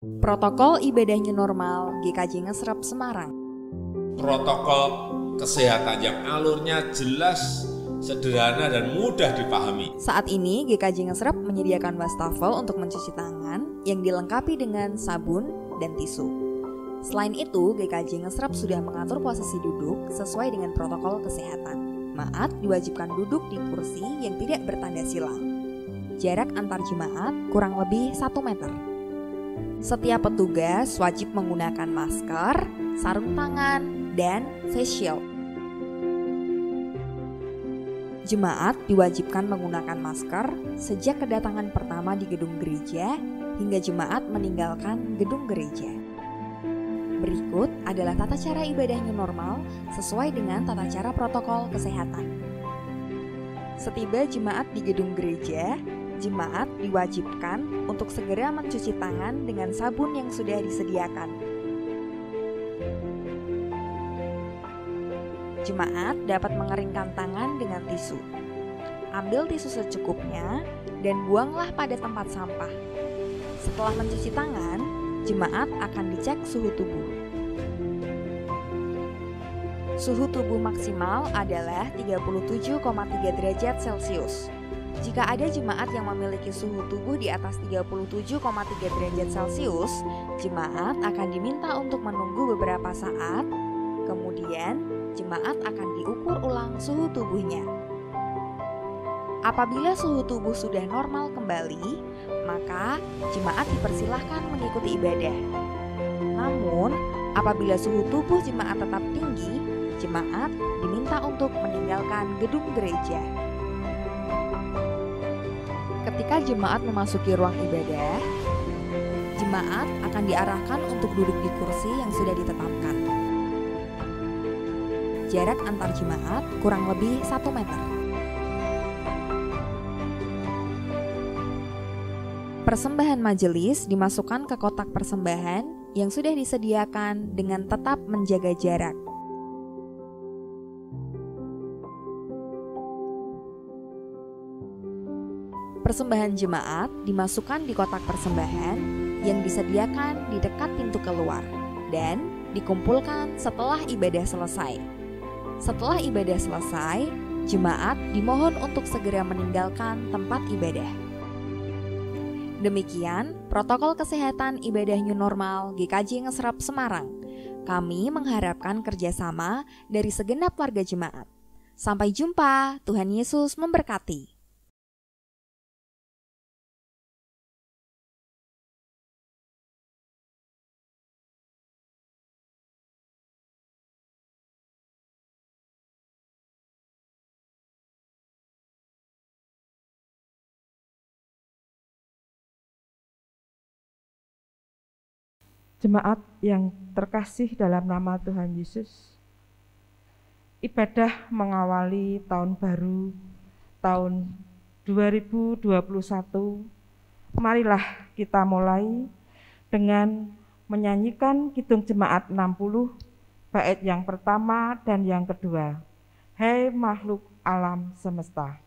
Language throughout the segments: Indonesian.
Protokol ibadah new normal GKJ Ngesrep Semarang. Protokol kesehatan yang alurnya jelas, sederhana dan mudah dipahami. Saat ini GKJ Ngesrep menyediakan wastafel untuk mencuci tangan yang dilengkapi dengan sabun dan tisu. Selain itu, GKJ Ngesrep sudah mengatur posisi duduk sesuai dengan protokol kesehatan. Jemaat diwajibkan duduk di kursi yang tidak bertanda silang. Jarak antar jemaat kurang lebih 1 meter. Setiap petugas wajib menggunakan masker, sarung tangan, dan face shield. Jemaat diwajibkan menggunakan masker sejak kedatangan pertama di gedung gereja hingga jemaat meninggalkan gedung gereja. Berikut adalah tata cara ibadah new normal sesuai dengan tata cara protokol kesehatan. Setiba jemaat di gedung gereja, jemaat diwajibkan untuk segera mencuci tangan dengan sabun yang sudah disediakan. Jemaat dapat mengeringkan tangan dengan tisu. Ambil tisu secukupnya dan buanglah pada tempat sampah. Setelah mencuci tangan, jemaat akan dicek suhu tubuh. Suhu tubuh maksimal adalah 37,3 derajat Celcius. Jika ada jemaat yang memiliki suhu tubuh di atas 37,3 derajat Celcius, jemaat akan diminta untuk menunggu beberapa saat, kemudian jemaat akan diukur ulang suhu tubuhnya. Apabila suhu tubuh sudah normal kembali, maka jemaat dipersilahkan mengikuti ibadah. Namun, apabila suhu tubuh jemaat tetap tinggi, jemaat diminta untuk meninggalkan gedung gereja. Ketika jemaat memasuki ruang ibadah, jemaat akan diarahkan untuk duduk di kursi yang sudah ditetapkan. Jarak antar jemaat kurang lebih 1 meter. Persembahan majelis dimasukkan ke kotak persembahan yang sudah disediakan dengan tetap menjaga jarak. Persembahan jemaat dimasukkan di kotak persembahan yang disediakan di dekat pintu keluar dan dikumpulkan setelah ibadah selesai. Setelah ibadah selesai, jemaat dimohon untuk segera meninggalkan tempat ibadah. Demikian protokol kesehatan ibadah new normal GKJ Ngesrep Semarang. Kami mengharapkan kerjasama dari segenap warga jemaat. Sampai jumpa, Tuhan Yesus memberkati. Jemaat yang terkasih dalam nama Tuhan Yesus, ibadah mengawali tahun baru, tahun 2021. Marilah kita mulai dengan menyanyikan Kidung Jemaat 60, bait yang pertama dan yang kedua. Hai makhluk alam semesta.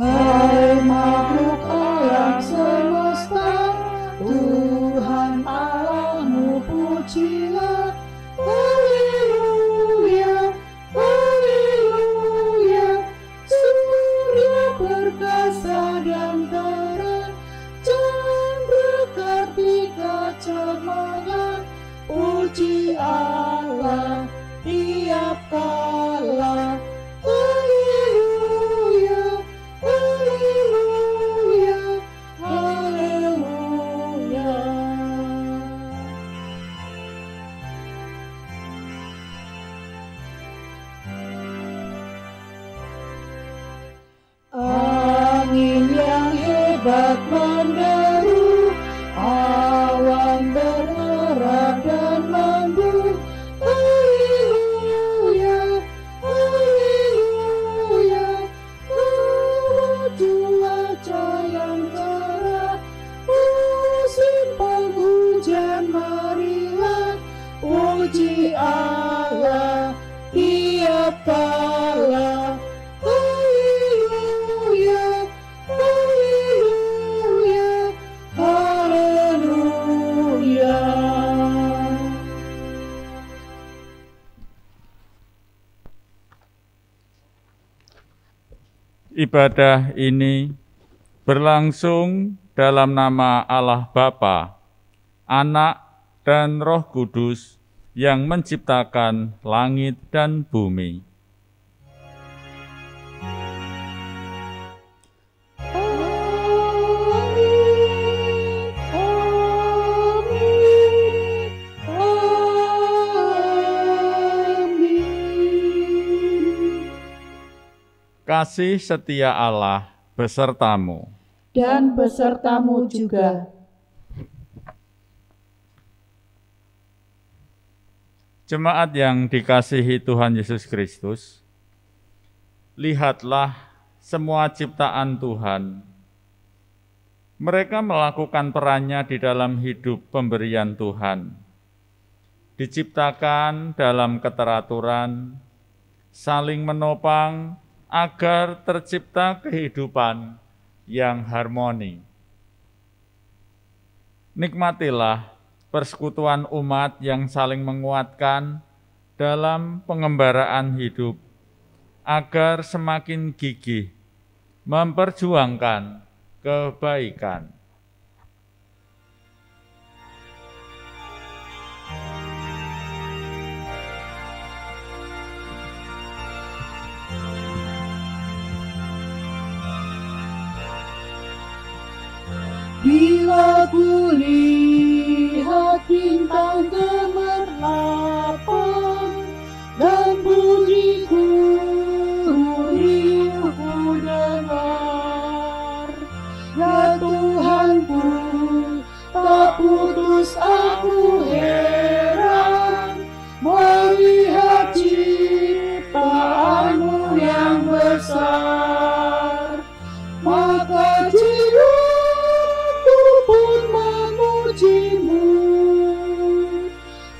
Hai makhluk alam semesta, Tuhan Allahmu pujilah. Haleluya, haleluya. Surya perkasa dan terang, chandra kartika cemerlang. Puji Allah tiap kala. Hebat menderu, awan bergerak dan mendung. Haleluya, haleluya. Cuaca yang cerah, musim penghujan marilah. Puji Ibadah ini berlangsung dalam nama Allah Bapa, Anak, dan Roh Kudus yang menciptakan langit dan bumi. Kasih setia Allah besertamu. Dan besertamu juga. Jemaat yang dikasihi Tuhan Yesus Kristus, lihatlah semua ciptaan Tuhan. Mereka melakukan perannya di dalam hidup pemberian Tuhan. Diciptakan dalam keteraturan, saling menopang, agar tercipta kehidupan yang harmoni. Nikmatilah persekutuan umat yang saling menguatkan dalam pengembaraan hidup, agar semakin gigih memperjuangkan kebaikan. Bila ku lihat bintang gemerlapan dan bunyiku riuh ku dengar, ya Tuhanku, tak putus aku heran melihat ciptaanmu yang besar. Maka jiwaku pun memujimu,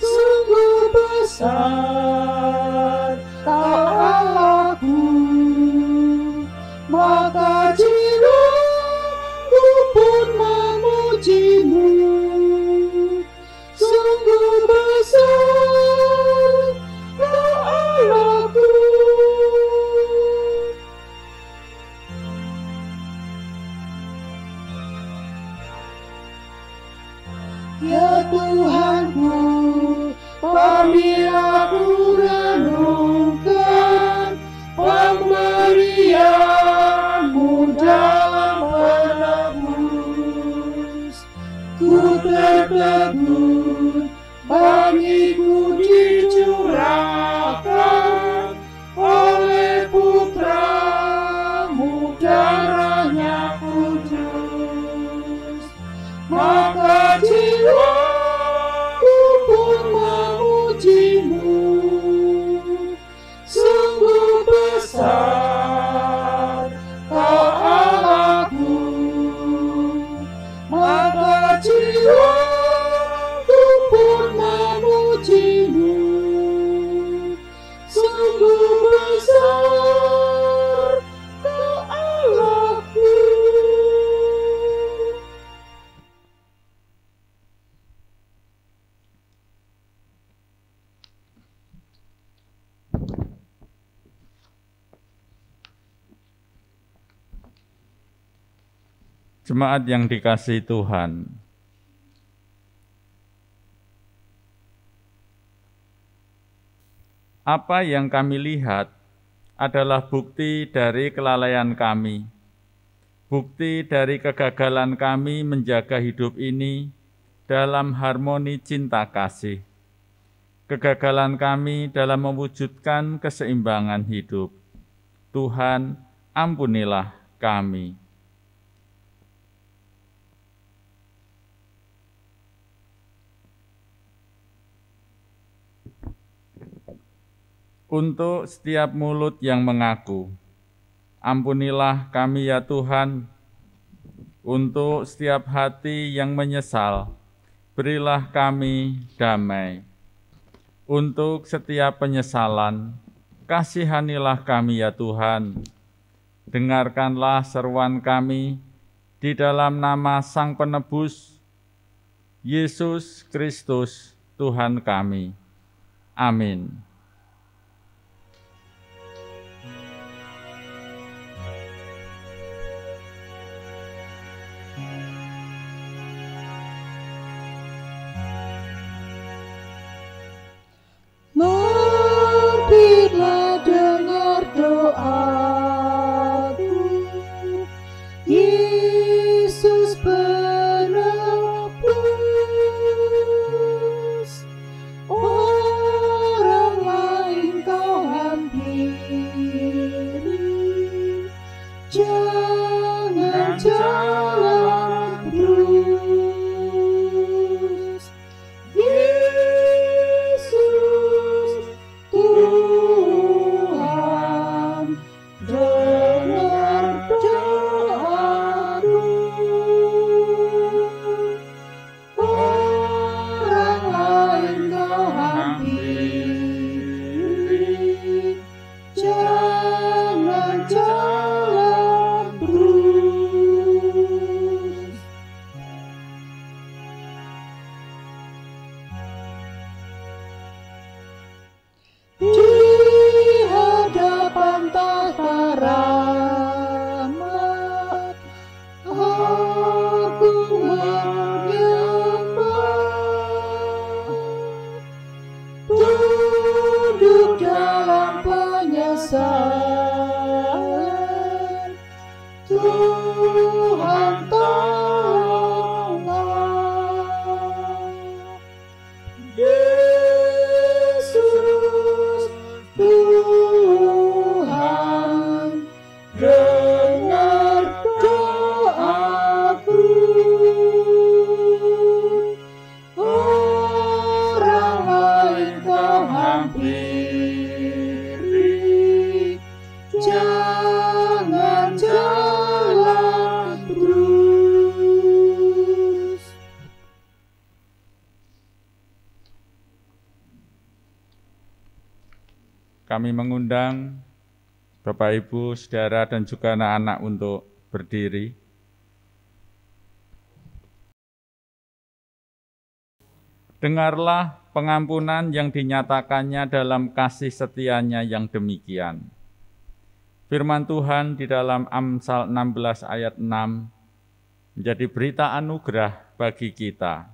sungguh besar Kau Allahku. Maka jiwaku pun memujimu, sungguh besar Kau Allahku. Ya Tuhanku, apabila ku renungkan pemberian-Mu dalam penebus, ku tertegun, bagiku dicurahkan oleh Putra-Mu darahnya kudus. Maka jiwaku pun memujimu, sungguh besar Kau Allahku. Maka jiwaku pun memujimu, sungguh besar Kau Allahku. Jemaat yang dikasihi Tuhan, apa yang kami lihat adalah bukti dari kelalaian kami, bukti dari kegagalan kami menjaga hidup ini dalam harmoni cinta kasih, kegagalan kami dalam mewujudkan keseimbangan hidup. Tuhan, ampunilah kami. Untuk setiap mulut yang mengaku, ampunilah kami ya Tuhan. Untuk setiap hati yang menyesal, berilah kami damai. Untuk setiap penyesalan, kasihanilah kami ya Tuhan. Dengarkanlah seruan kami di dalam nama Sang Penebus, Yesus Kristus Tuhan kami. Amin. aku, Yesus penebus. Orang lain kau hampiri, jangan jalan terus. Yesus Tuhan, dengar doaku. Orang lain kau hampiri, jangan jalan terus. Di hadapan tahta rahmat, aku menyembah. Duduk dalam penyesalan, Tuhan tolonglah. Yesus Tuhan, dengar doaku. Orang lain kau hampiri, jangan jalan terus. Kami mengundang Bapak, Ibu, Saudara, dan juga anak-anak untuk berdiri. Dengarlah pengampunan yang dinyatakannya dalam kasih setianya yang demikian. Firman Tuhan di dalam Amsal 16 ayat 6 menjadi berita anugerah bagi kita.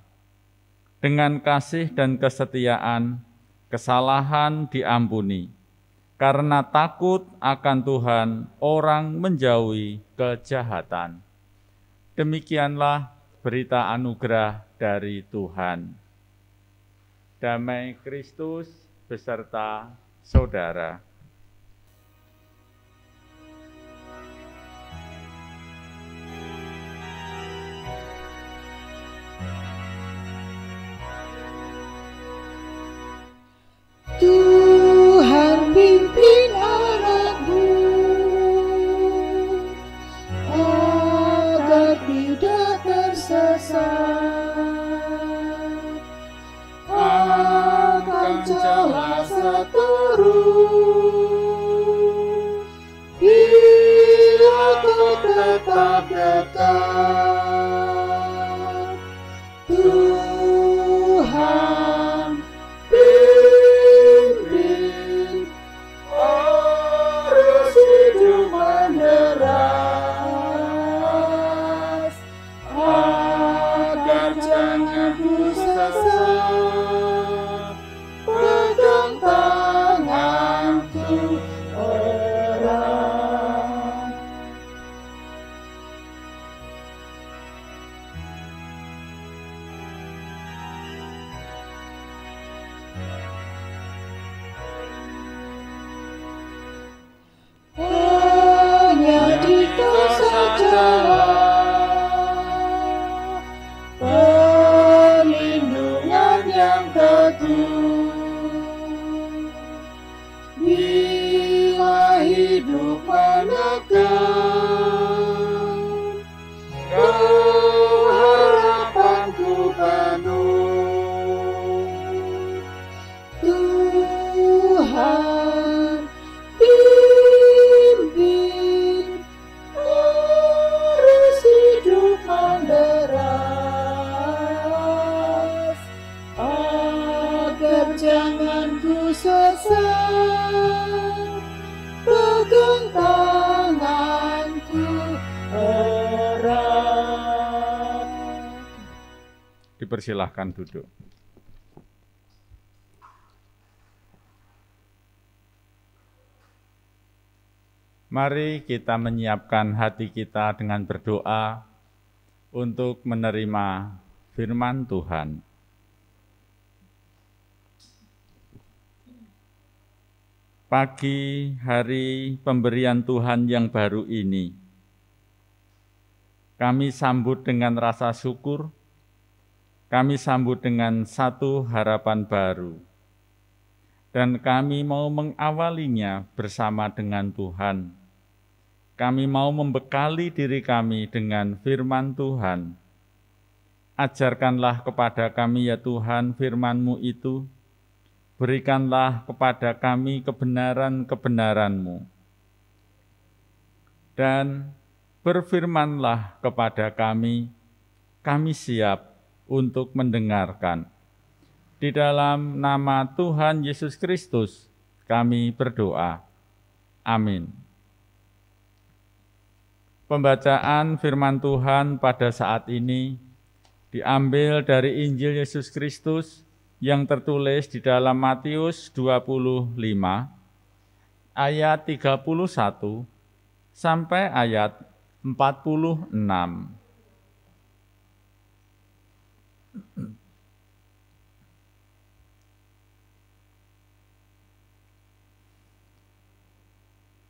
Dengan kasih dan kesetiaan, kesalahan diampuni. Karena takut akan Tuhan, orang menjauhi kejahatan. Demikianlah berita anugerah dari Tuhan. Damai Kristus beserta saudara. Tuhan pimpin anakmu agar tidak tersesat akan celah seterus. Bila kau tetap dekat, Tuhan pimpin arus hidup menderas, agar jangan ku sesat. Pegang tanganku erat. Hanya di Kau sajalah perlindungan yang teguh. Bila hidup menekan, Kau harapanku penuh. Tuhan pimpin arus hidup menderas, agar jangan ku sesat. Pegang tanganku erat. Dipersilahkan duduk. Mari kita menyiapkan hati kita dengan berdoa untuk menerima firman Tuhan. Pagi hari pemberian Tuhan yang baru ini, kami sambut dengan rasa syukur, kami sambut dengan satu harapan baru, dan kami mau mengawalinya bersama dengan Tuhan. Kami mau membekali diri kami dengan firman Tuhan. Ajarkanlah kepada kami ya Tuhan firman-Mu itu, berikanlah kepada kami kebenaran-kebenaran-Mu. Dan berfirmanlah kepada kami siap untuk mendengarkan. Di dalam nama Tuhan Yesus Kristus kami berdoa. Amin. Pembacaan firman Tuhan pada saat ini diambil dari Injil Yesus Kristus yang tertulis di dalam Matius 25 ayat 31 sampai ayat 46.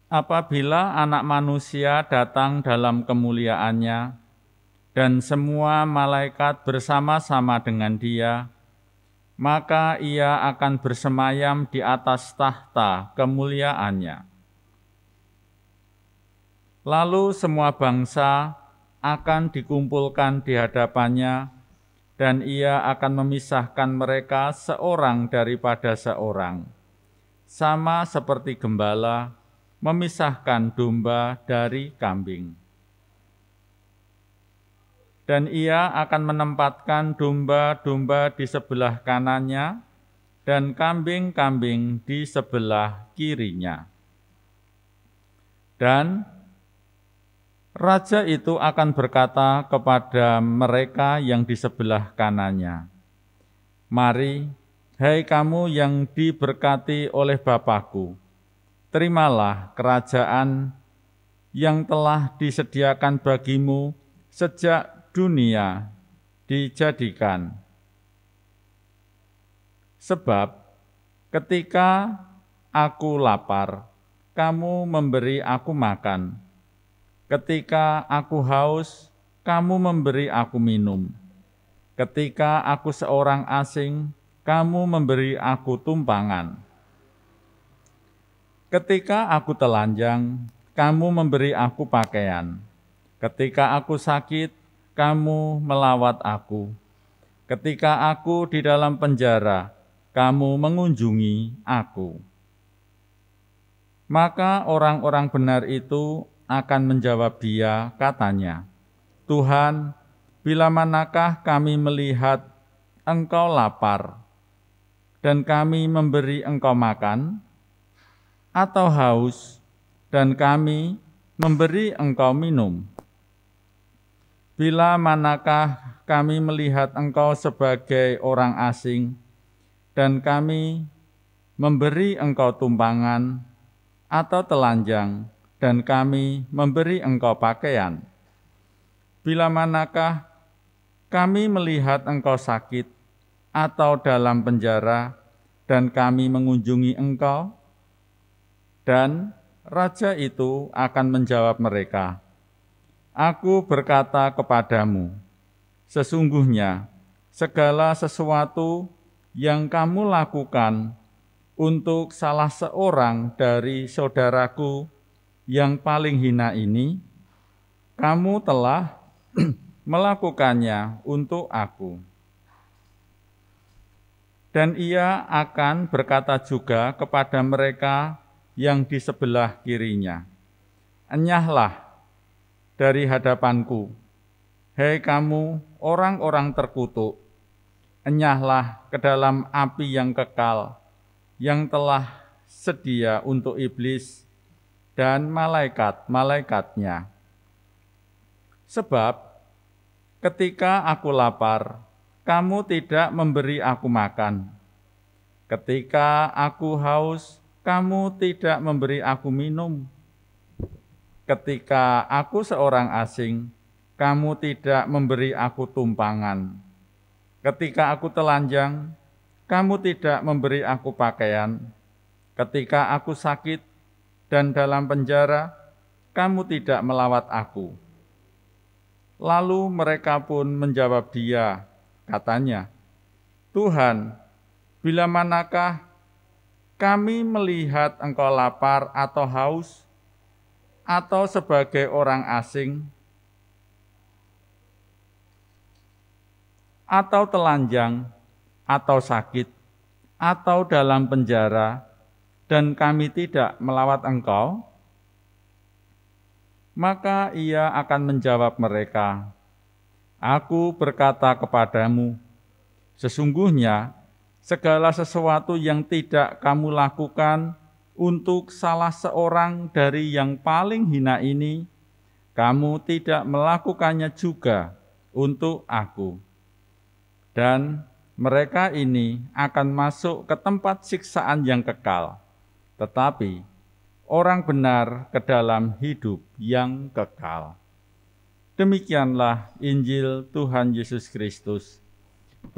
Apabila Anak Manusia datang dalam kemuliaannya, dan semua malaikat bersama-sama dengan Dia, maka Ia akan bersemayam di atas tahta kemuliaannya. Lalu semua bangsa akan dikumpulkan di hadapannya, dan Ia akan memisahkan mereka seorang daripada seorang, sama seperti gembala memisahkan domba dari kambing. Dan Ia akan menempatkan domba-domba di sebelah kanannya dan kambing-kambing di sebelah kirinya. Dan raja itu akan berkata kepada mereka yang di sebelah kanannya, "Mari, hai kamu yang diberkati oleh Bapa-Ku, terimalah kerajaan yang telah disediakan bagimu sejak dunia dijadikan. Sebab ketika aku lapar, kamu memberi aku makan. Ketika aku haus, kamu memberi aku minum. Ketika aku seorang asing, kamu memberi aku tumpangan. Ketika aku telanjang, kamu memberi aku pakaian. Ketika aku sakit, kamu melawat aku. Ketika aku di dalam penjara, kamu mengunjungi aku." Maka orang-orang benar itu akan menjawab Dia, katanya, "Tuhan, bila manakah kami melihat Engkau lapar, dan kami memberi Engkau makan, atau haus, dan kami memberi Engkau minum? Bila manakah kami melihat Engkau sebagai orang asing, dan kami memberi Engkau tumpangan, atau telanjang, dan kami memberi Engkau pakaian? Bila manakah kami melihat Engkau sakit, atau dalam penjara, dan kami mengunjungi Engkau?" Dan raja itu akan menjawab mereka, "Aku berkata kepadamu, sesungguhnya segala sesuatu yang kamu lakukan untuk salah seorang dari saudaraku yang paling hina ini, kamu telah melakukannya untuk aku." Dan Ia akan berkata juga kepada mereka yang di sebelah kirinya, "Enyahlah dari hadapanku, hai kamu orang-orang terkutuk, enyahlah ke dalam api yang kekal, yang telah sedia untuk iblis dan malaikat-malaikatnya. Sebab ketika aku lapar, kamu tidak memberi aku makan. Ketika aku haus, kamu tidak memberi aku minum. ketika aku seorang asing, kamu tidak memberi aku tumpangan. Ketika aku telanjang, kamu tidak memberi aku pakaian. Ketika aku sakit dan dalam penjara, kamu tidak melawat aku. Lalu mereka pun menjawab dia, katanya, Tuhan, bila manakah kami melihat engkau lapar atau haus, atau sebagai orang asing, atau telanjang, atau sakit, atau dalam penjara, dan kami tidak melawat engkau? Maka ia akan menjawab mereka, Aku berkata kepadamu, sesungguhnya segala sesuatu yang tidak kamu lakukan untuk salah seorang dari yang paling hina ini, kamu tidak melakukannya juga untuk aku. Dan mereka ini akan masuk ke tempat siksaan yang kekal, tetapi orang benar ke dalam hidup yang kekal. Demikianlah Injil Tuhan Yesus Kristus.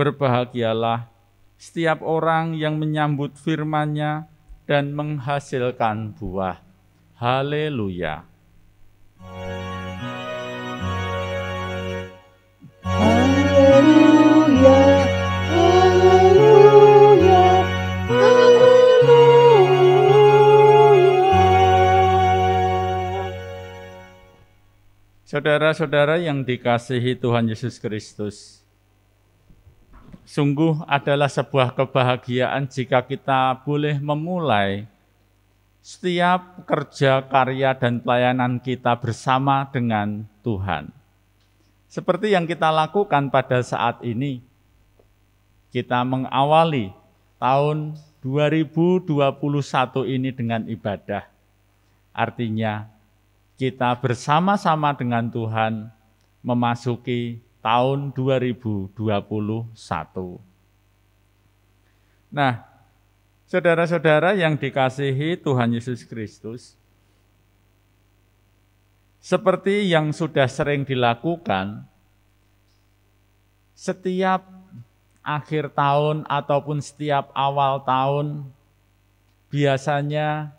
Berbahagialah setiap orang yang menyambut firman-Nya dan menghasilkan buah. Haleluya. Haleluya, haleluya, haleluya. Saudara-saudara yang dikasihi Tuhan Yesus Kristus, sungguh adalah sebuah kebahagiaan jika kita boleh memulai setiap kerja, karya, dan pelayanan kita bersama dengan Tuhan. Seperti yang kita lakukan pada saat ini, kita mengawali tahun 2021 ini dengan ibadah. Artinya, kita bersama-sama dengan Tuhan memasuki tahun 2021. Nah, saudara-saudara yang dikasihi Tuhan Yesus Kristus, seperti yang sudah sering dilakukan, setiap akhir tahun ataupun setiap awal tahun, biasanya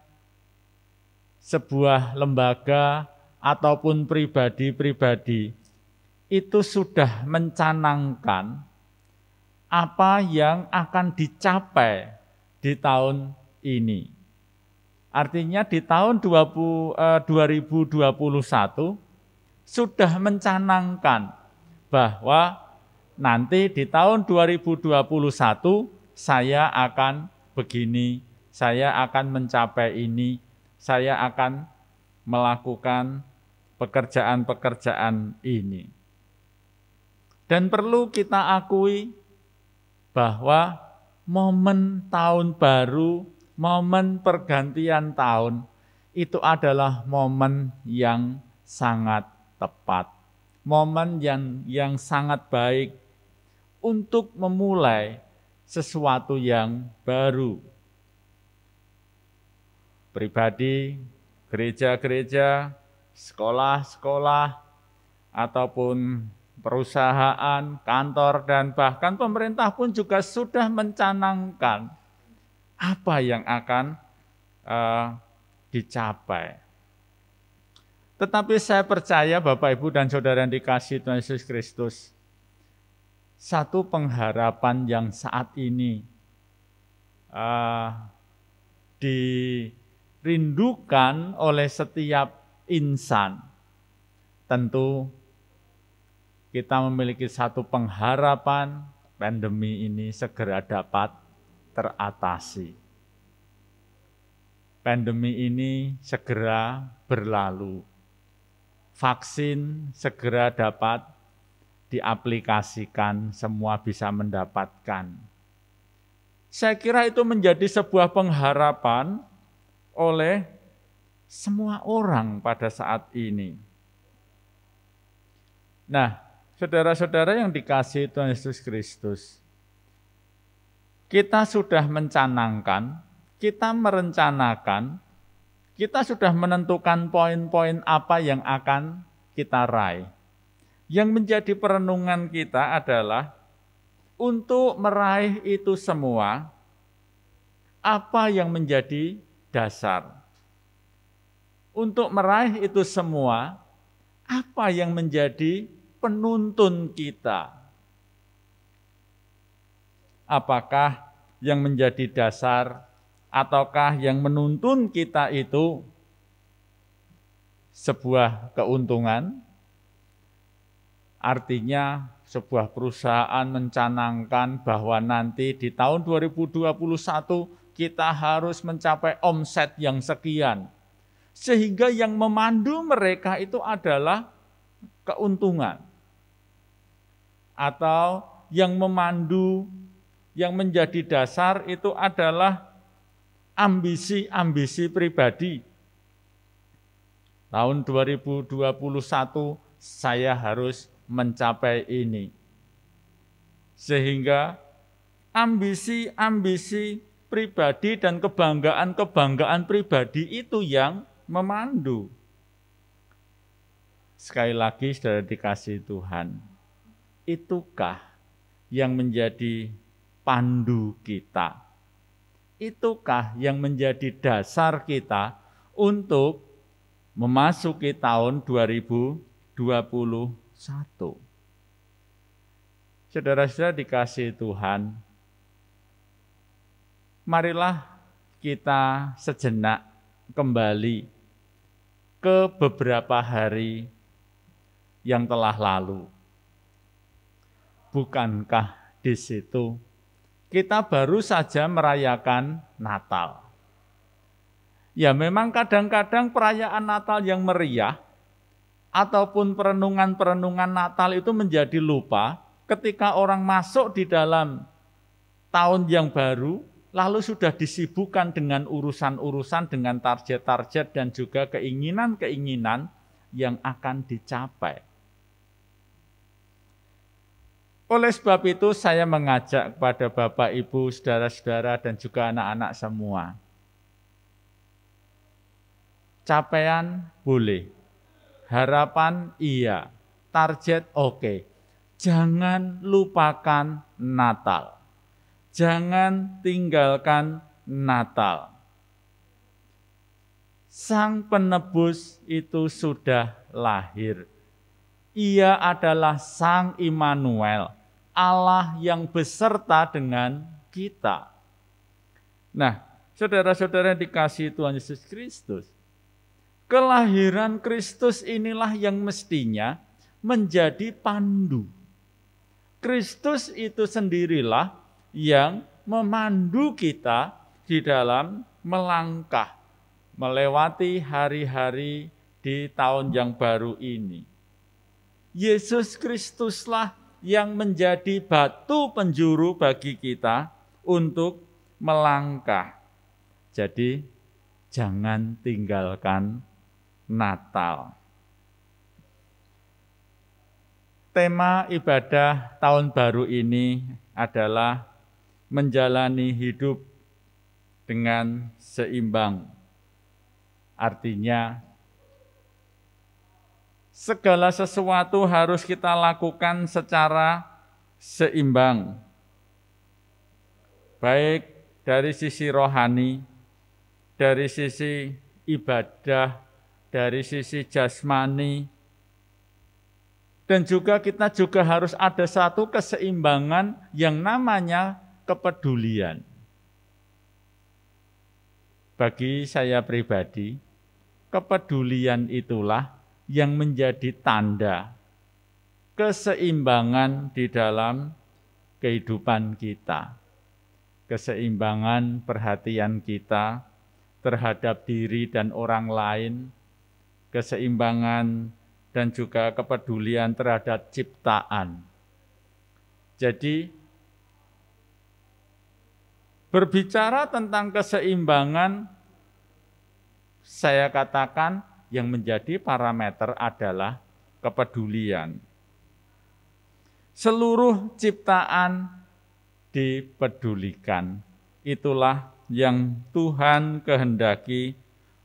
sebuah lembaga ataupun pribadi-pribadi itu sudah mencanangkan apa yang akan dicapai di tahun ini. Artinya di tahun 2021 sudah mencanangkan bahwa nanti di tahun 2021 saya akan begini, saya akan mencapai ini, saya akan melakukan pekerjaan-pekerjaan ini. Dan perlu kita akui bahwa momen tahun baru, momen pergantian tahun, itu adalah momen yang sangat tepat. Momen yang sangat baik untuk memulai sesuatu yang baru. Pribadi, gereja-gereja, sekolah-sekolah, ataupun perusahaan, kantor, dan bahkan pemerintah pun juga sudah mencanangkan apa yang akan dicapai. Tetapi saya percaya Bapak, Ibu, dan Saudara yang dikasihi Tuhan Yesus Kristus, satu pengharapan yang saat ini dirindukan oleh setiap insan, tentu kita memiliki satu pengharapan pandemi ini segera dapat teratasi. Pandemi ini segera berlalu. Vaksin segera dapat diaplikasikan, semua bisa mendapatkan. Saya kira itu menjadi sebuah pengharapan oleh semua orang pada saat ini. Nah, saudara-saudara yang dikasihi Tuhan Yesus Kristus, kita sudah mencanangkan, kita merencanakan kita sudah menentukan poin-poin apa yang akan kita raih. Yang menjadi perenungan kita adalah untuk meraih itu semua, apa yang menjadi dasar. Untuk meraih itu semua, apa yang menjadi penuntun kita. Apakah yang menjadi dasar ataukah yang menuntun kita itu sebuah keuntungan? Artinya sebuah perusahaan mencanangkan bahwa nanti di tahun 2021 kita harus mencapai omset yang sekian. Sehingga yang memandu mereka itu adalah keuntungan. Atau yang memandu, yang menjadi dasar itu adalah ambisi-ambisi pribadi. Tahun 2021 saya harus mencapai ini. Sehingga ambisi-ambisi pribadi dan kebanggaan-kebanggaan pribadi itu yang memandu. Sekali lagi saudara dikasihi Tuhan, itukah yang menjadi pandu kita? Itukah yang menjadi dasar kita untuk memasuki tahun 2021? Saudara-saudara dikasihi Tuhan, marilah kita sejenak kembali ke beberapa hari yang telah lalu. Bukankah di situ kita baru saja merayakan Natal? Ya memang kadang-kadang perayaan Natal yang meriah ataupun perenungan-perenungan Natal itu menjadi lupa ketika orang masuk di dalam tahun yang baru, lalu sudah disibukkan dengan urusan-urusan, dengan target-target dan juga keinginan-keinginan yang akan dicapai. Oleh sebab itu saya mengajak kepada Bapak, Ibu, saudara-saudara dan juga anak-anak semua. Capaian boleh, harapan iya, target oke. Jangan lupakan Natal. Jangan tinggalkan Natal. Sang penebus itu sudah lahir. Ia adalah Sang Immanuel, Allah yang beserta dengan kita. Nah, saudara-saudara dikasihi Tuhan Yesus Kristus, kelahiran Kristus inilah yang mestinya menjadi pandu. Kristus itu sendirilah yang memandu kita di dalam melangkah, melewati hari-hari di tahun yang baru ini. Yesus Kristuslah yang menjadi batu penjuru bagi kita untuk melangkah. Jadi, jangan tinggalkan Natal. Tema ibadah tahun baru ini adalah menjalani hidup dengan seimbang. Artinya, segala sesuatu harus kita lakukan secara seimbang. Baik dari sisi rohani, dari sisi ibadah, dari sisi jasmani, dan juga kita juga harus ada satu keseimbangan yang namanya kepedulian. Bagi saya pribadi, kepedulian itulah yang menjadi tanda keseimbangan di dalam kehidupan kita. Keseimbangan perhatian kita terhadap diri dan orang lain, keseimbangan dan juga kepedulian terhadap ciptaan. Jadi, berbicara tentang keseimbangan, saya katakan yang menjadi parameter adalah kepedulian. Seluruh ciptaan dipedulikan. Itulah yang Tuhan kehendaki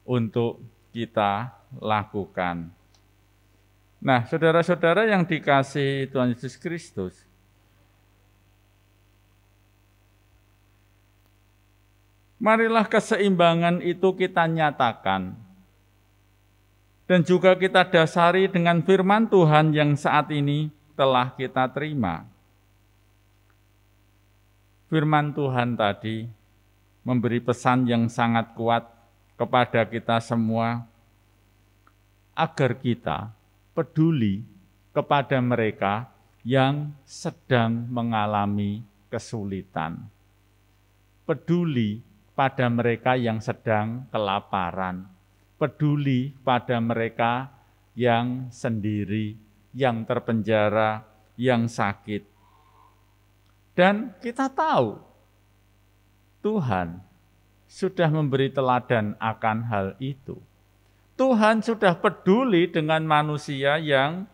untuk kita lakukan. Nah, saudara-saudara yang dikasihi Tuhan Yesus Kristus, marilah keseimbangan itu kita nyatakan dan juga kita dasari dengan firman Tuhan yang saat ini telah kita terima. Firman Tuhan tadi memberi pesan yang sangat kuat kepada kita semua agar kita peduli kepada mereka yang sedang mengalami kesulitan. Peduli pada mereka yang sedang kelaparan. Peduli pada mereka yang sendiri, yang terpenjara, yang sakit. Dan kita tahu Tuhan sudah memberi teladan akan hal itu. Tuhan sudah peduli dengan manusia yang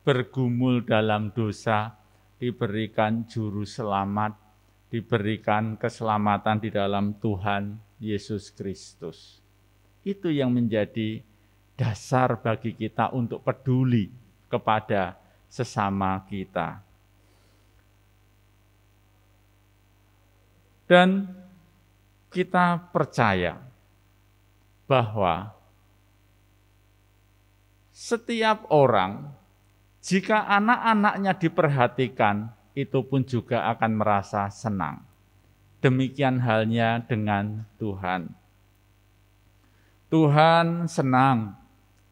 bergumul dalam dosa, diberikan juru selamat, diberikan keselamatan di dalam Tuhan Yesus Kristus. Itu yang menjadi dasar bagi kita untuk peduli kepada sesama kita. Dan kita percaya bahwa setiap orang, jika anak-anaknya diperhatikan, itu pun juga akan merasa senang. Demikian halnya dengan Tuhan. Tuhan senang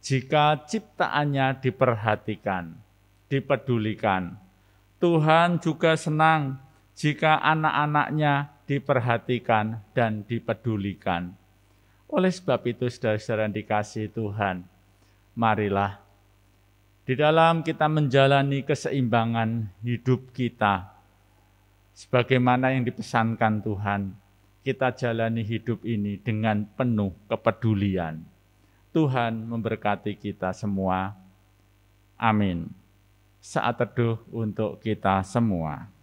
jika ciptaannya diperhatikan, dipedulikan. Tuhan juga senang jika anak-anaknya diperhatikan dan dipedulikan. Oleh sebab itu, saudara-saudara yang dikasihi Tuhan, marilah di dalam kita menjalani keseimbangan hidup kita, sebagaimana yang dipesankan Tuhan, kita jalani hidup ini dengan penuh kepedulian. Tuhan memberkati kita semua. Amin. Saat teduh untuk kita semua.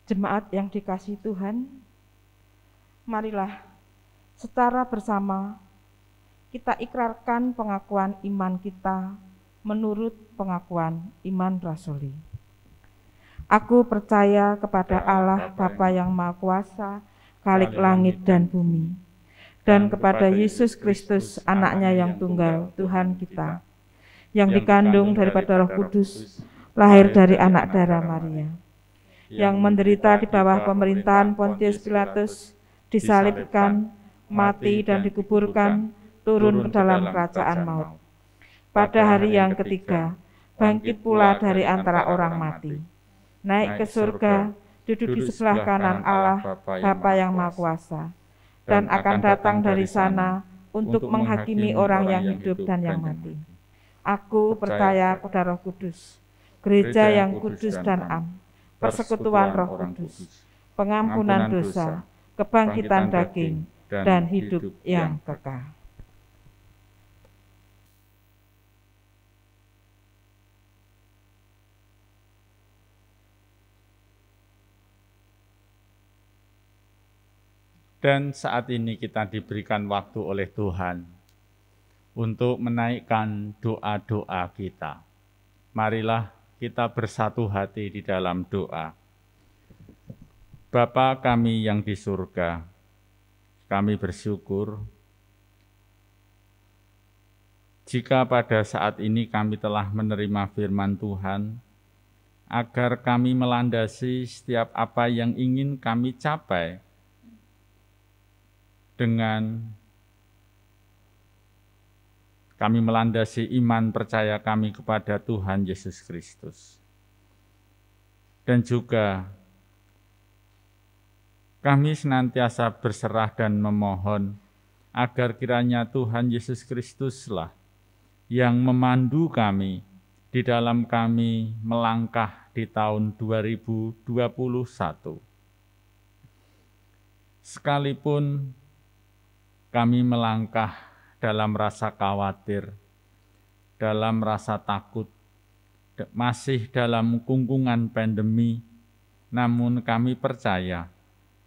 Jemaat yang dikasihi Tuhan, marilah secara bersama kita ikrarkan pengakuan iman kita menurut pengakuan iman rasuli. Aku percaya kepada Allah Bapa yang Maha Kuasa, Khalik langit dan bumi, dan kepada Yesus Kristus, anaknya yang tunggal, Tuhan kita, yang dikandung daripada Roh Kudus, lahir dari anak darah Maria, yang menderita di bawah pemerintahan Pontius Pilatus, disalibkan, mati dan dikuburkan, turun ke dalam kerajaan maut. Pada hari yang ketiga, bangkit pula dari antara orang mati, naik ke surga, duduk di sebelah kanan Allah, Bapa yang Maha Kuasa, dan akan datang dari sana untuk menghakimi orang yang hidup dan yang mati. Aku percaya pada Roh Kudus, gereja yang kudus dan am, persekutuan Roh Kudus, pengampunan dosa, kebangkitan daging, dan hidup yang kekal. Dan saat ini kita diberikan waktu oleh Tuhan untuk menaikkan doa-doa kita. Marilah kita bersatu hati di dalam doa. Bapa kami yang di surga, kami bersyukur jika pada saat ini kami telah menerima firman Tuhan, agar kami melandasi setiap apa yang ingin kami capai dengan Kami melandasi iman percaya kami kepada Tuhan Yesus Kristus. Dan juga kami senantiasa berserah dan memohon agar kiranya Tuhan Yesus Kristuslah yang memandu kami di dalam kami melangkah di tahun 2021. Sekalipun kami melangkah dalam rasa khawatir, dalam rasa takut, masih dalam kungkungan pandemi, namun kami percaya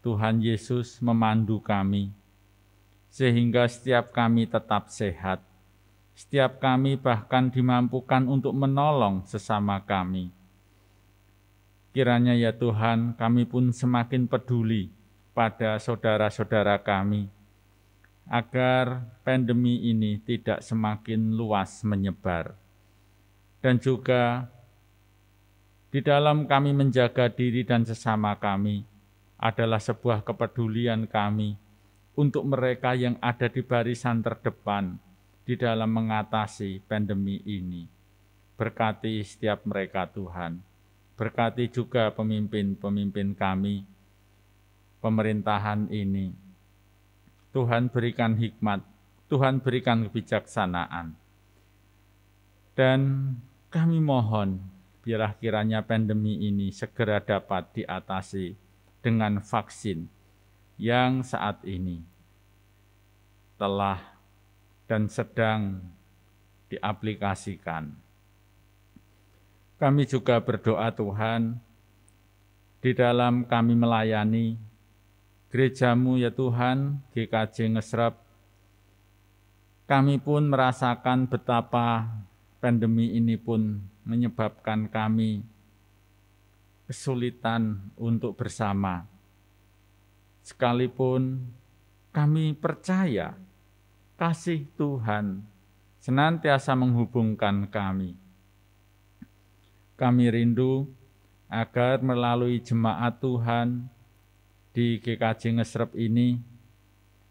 Tuhan Yesus memandu kami, sehingga setiap kami tetap sehat, setiap kami bahkan dimampukan untuk menolong sesama kami. Kiranya ya Tuhan, kami pun semakin peduli pada saudara-saudara kami, agar pandemi ini tidak semakin luas menyebar. Dan juga di dalam kami menjaga diri dan sesama kami adalah sebuah kepedulian kami untuk mereka yang ada di barisan terdepan di dalam mengatasi pandemi ini. Berkati setiap mereka Tuhan. Berkati juga pemimpin-pemimpin kami, pemerintahan ini. Tuhan berikan hikmat, Tuhan berikan kebijaksanaan. Dan kami mohon, biarlah kiranya pandemi ini segera dapat diatasi dengan vaksin yang saat ini telah dan sedang diaplikasikan. Kami juga berdoa Tuhan, di dalam kami melayani gereja-Mu ya Tuhan, GKJ Ngesrep, kami pun merasakan betapa pandemi ini pun menyebabkan kami kesulitan untuk bersama. Sekalipun kami percaya kasih Tuhan senantiasa menghubungkan kami. Kami rindu agar melalui jemaat Tuhan di GKJ Ngesrep ini,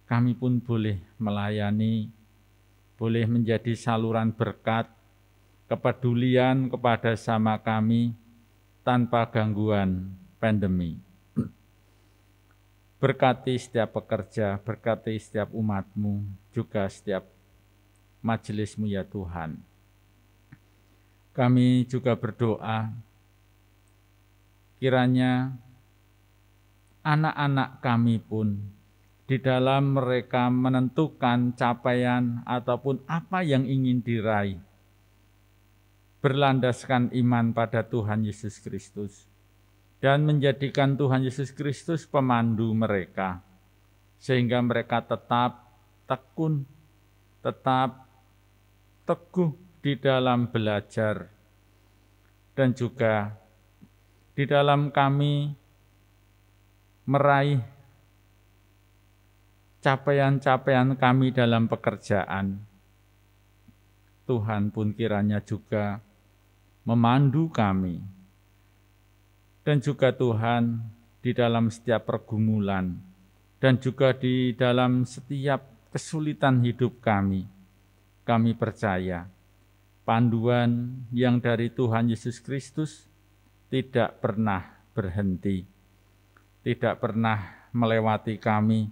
kami pun boleh melayani, boleh menjadi saluran berkat, kepedulian kepada sama kami tanpa gangguan pandemi. Berkati setiap pekerja, berkati setiap umat-Mu, juga setiap majelis-Mu ya Tuhan. Kami juga berdoa, kiranya anak-anak kami pun di dalam mereka menentukan capaian ataupun apa yang ingin diraih, berlandaskan iman pada Tuhan Yesus Kristus dan menjadikan Tuhan Yesus Kristus pemandu mereka, sehingga mereka tetap tekun, tetap teguh di dalam belajar, dan juga di dalam kami meraih capaian-capaian kami dalam pekerjaan. Tuhan pun kiranya juga memandu kami. Dan juga Tuhan di dalam setiap pergumulan dan juga di dalam setiap kesulitan hidup kami percaya panduan yang dari Tuhan Yesus Kristus tidak pernah berhenti, tidak pernah melewati kami.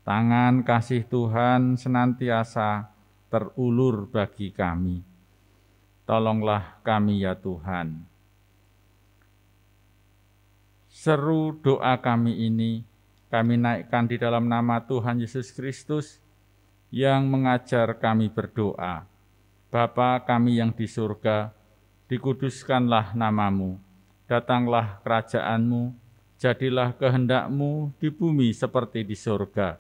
Tangan kasih Tuhan senantiasa terulur bagi kami. Tolonglah kami ya Tuhan. Seru doa kami ini kami naikkan di dalam nama Tuhan Yesus Kristus yang mengajar kami berdoa. Bapa kami yang di surga, dikuduskanlah nama-Mu, datanglah kerajaan-Mu, jadilah kehendak-Mu di bumi seperti di surga.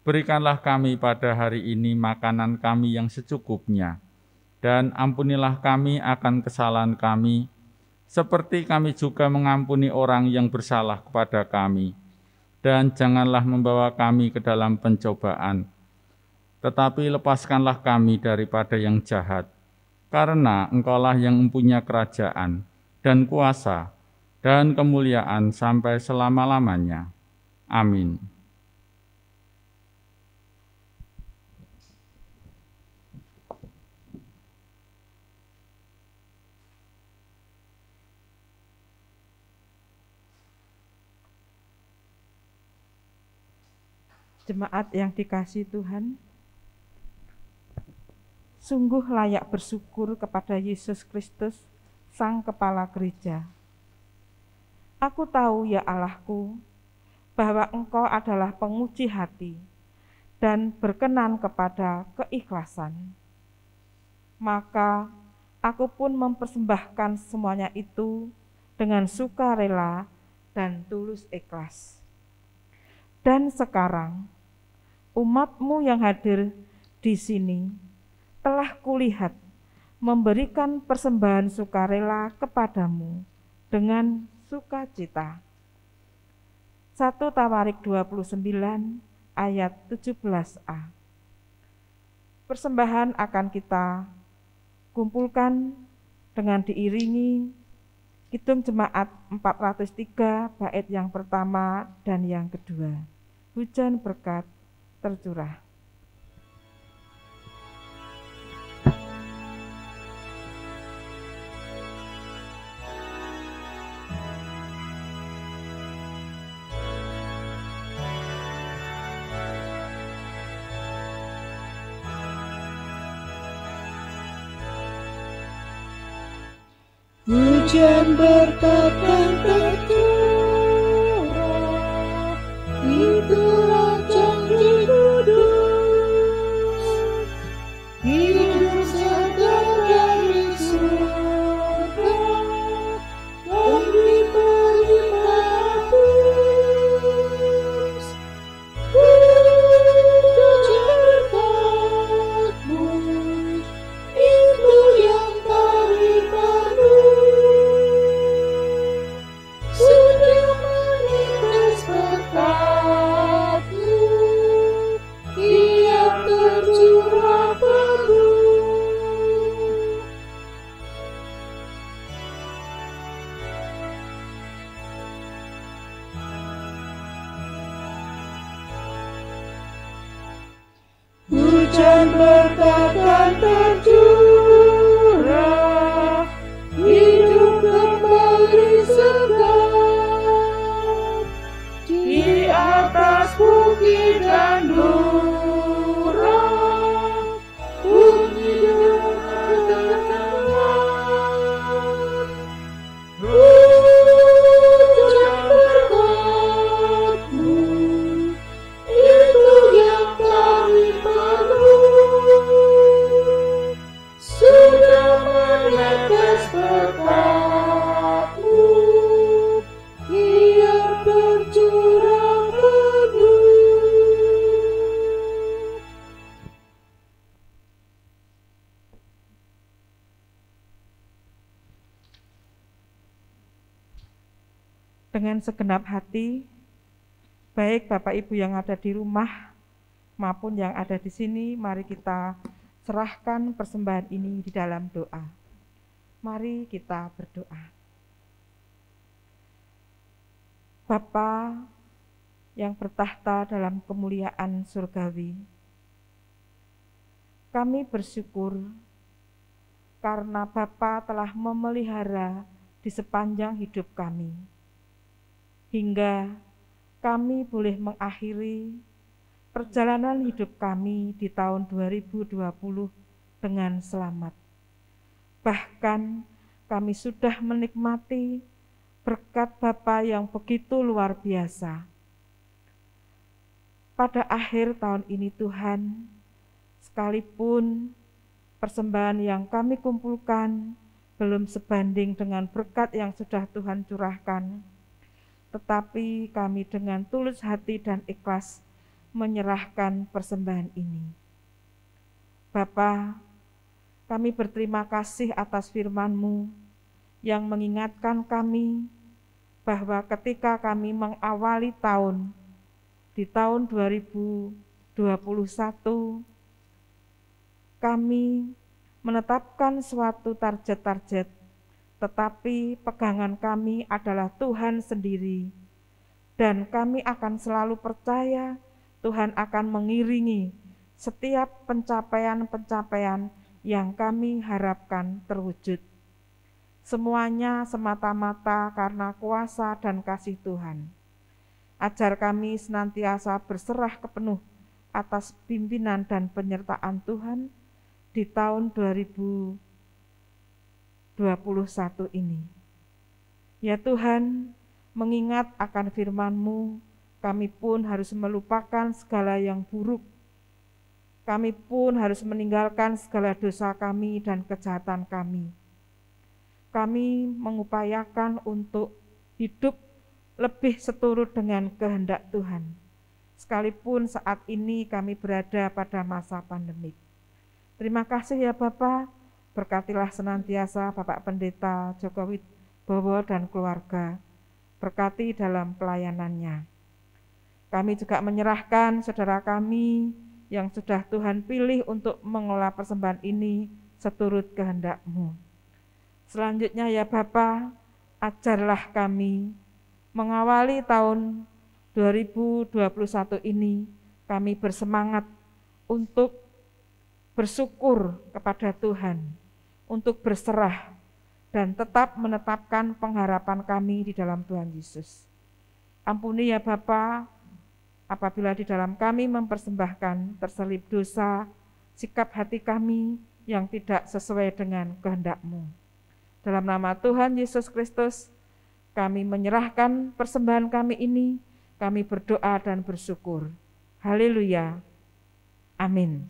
Berikanlah kami pada hari ini makanan kami yang secukupnya, dan ampunilah kami akan kesalahan kami, seperti kami juga mengampuni orang yang bersalah kepada kami. Dan janganlah membawa kami ke dalam pencobaan, tetapi lepaskanlah kami daripada yang jahat, karena Engkaulah yang mempunyai kerajaan, dan kuasa, dan kemuliaan sampai selama-lamanya. Amin. Jemaat yang dikasihi Tuhan, sungguh layak bersyukur kepada Yesus Kristus, Sang Kepala Gereja. Aku tahu ya Allahku, bahwa Engkau adalah penguji hati dan berkenan kepada keikhlasan. Maka aku pun mempersembahkan semuanya itu dengan sukarela dan tulus ikhlas. Dan sekarang, umat-Mu yang hadir di sini telah kulihat memberikan persembahan sukarela kepadamu dengan sukacita. 1 Tawarik 29 ayat 17a. Persembahan akan kita kumpulkan dengan diiringi Kidung Jemaat 403 bait yang pertama dan yang kedua. Hujan berkat tercurah. Hujan berkat dan tercurah, itulah janji kudus. Hidup segar dari surga dan diberi hapus. Hujan berkat-Mu, itu yang kami perlu. Sudah menetes berkat-Mu, ia tercurah penuh. Hujan berkat dan tercurah, hidup kembali segar. Di atas bukit dan jurang, bunyi dengar terdengar. Hujan berkat-Mu, itu yang kami perlu. Sudah menetes berkat-Mu, ia tercurah penuh. Dengan segenap hati, baik Bapak Ibu yang ada di rumah maupun yang ada di sini, mari kita serahkan persembahan ini di dalam doa. Mari kita berdoa. Bapa yang bertahta dalam kemuliaan surgawi, kami bersyukur karena Bapa telah memelihara di sepanjang hidup kami, hingga kami boleh mengakhiri perjalanan hidup kami di tahun 2020 dengan selamat. Bahkan kami sudah menikmati berkat Bapa yang begitu luar biasa. Pada akhir tahun ini Tuhan, sekalipun persembahan yang kami kumpulkan belum sebanding dengan berkat yang sudah Tuhan curahkan, tetapi kami dengan tulus hati dan ikhlas menyerahkan persembahan ini. Bapa, kami berterima kasih atas firman-Mu yang mengingatkan kami bahwa ketika kami mengawali tahun, di tahun 2021, kami menetapkan suatu target-target, tetapi pegangan kami adalah Tuhan sendiri, dan kami akan selalu percaya Tuhan akan mengiringi setiap pencapaian-pencapaian yang kami harapkan terwujud. Semuanya semata-mata karena kuasa dan kasih Tuhan. Ajar kami senantiasa berserah penuh atas pimpinan dan penyertaan Tuhan di tahun 2021 ini. Ya Tuhan, mengingat akan firman-Mu, kami pun harus melupakan segala yang buruk. Kami pun harus meninggalkan segala dosa kami dan kejahatan kami. Kami mengupayakan untuk hidup lebih seturut dengan kehendak Tuhan, sekalipun saat ini kami berada pada masa pandemik. Terima kasih ya Bapa, berkatilah senantiasa Bapak Pendeta Joko Wibowo dan keluarga, berkati dalam pelayanannya. Kami juga menyerahkan saudara kami yang sudah Tuhan pilih untuk mengelola persembahan ini seturut kehendak-Mu. Selanjutnya ya Bapa, ajarlah kami mengawali tahun 2021 ini, kami bersemangat untuk bersyukur kepada Tuhan, untuk berserah, dan tetap menetapkan pengharapan kami di dalam Tuhan Yesus. Ampuni ya Bapa, apabila di dalam kami mempersembahkan terselip dosa, sikap hati kami yang tidak sesuai dengan kehendak-Mu. Dalam nama Tuhan Yesus Kristus, kami menyerahkan persembahan kami ini, kami berdoa dan bersyukur. Haleluya. Amin.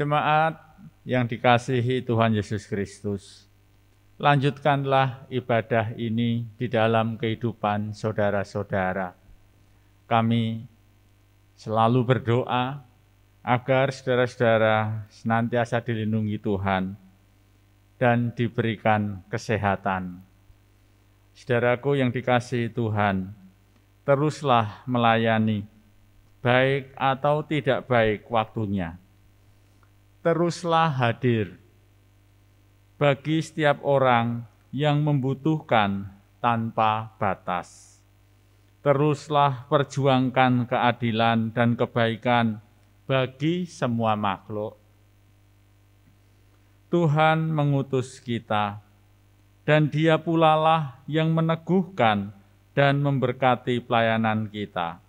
Jemaat yang dikasihi Tuhan Yesus Kristus, lanjutkanlah ibadah ini di dalam kehidupan saudara-saudara. Kami selalu berdoa agar saudara-saudara senantiasa dilindungi Tuhan dan diberikan kesehatan. Saudaraku yang dikasihi Tuhan, teruslah melayani, baik atau tidak baik waktunya. Teruslah hadir bagi setiap orang yang membutuhkan tanpa batas. Teruslah perjuangkan keadilan dan kebaikan bagi semua makhluk. Tuhan mengutus kita, dan Dia pula lah yang meneguhkan dan memberkati pelayanan kita.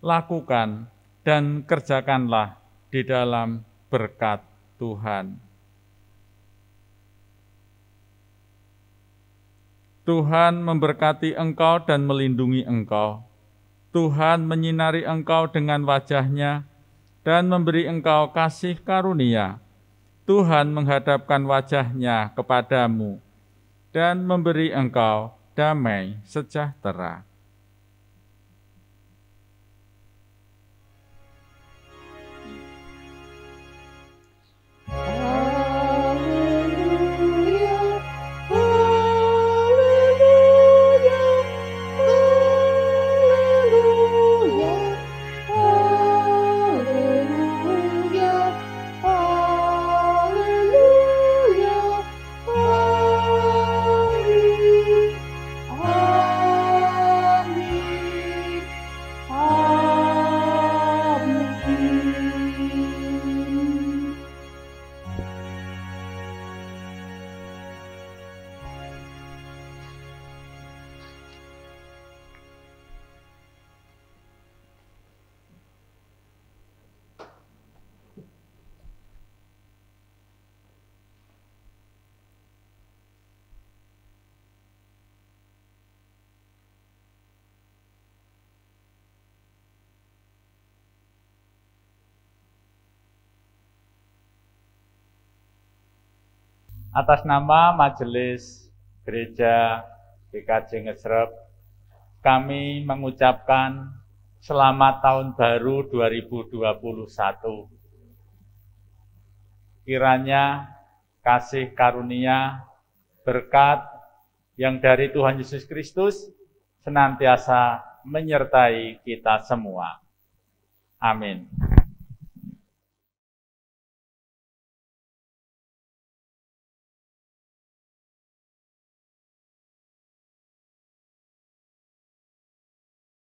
Lakukan dan kerjakanlah di dalam berkat Tuhan. Tuhan memberkati engkau dan melindungi engkau. Tuhan menyinari engkau dengan wajah-Nya dan memberi engkau kasih karunia. Tuhan menghadapkan wajah-Nya kepadamu dan memberi engkau damai sejahtera. Atas nama Majelis Gereja GKJ Ngesrep, kami mengucapkan selamat tahun baru 2021. Kiranya kasih karunia, berkat yang dari Tuhan Yesus Kristus senantiasa menyertai kita semua. Amin.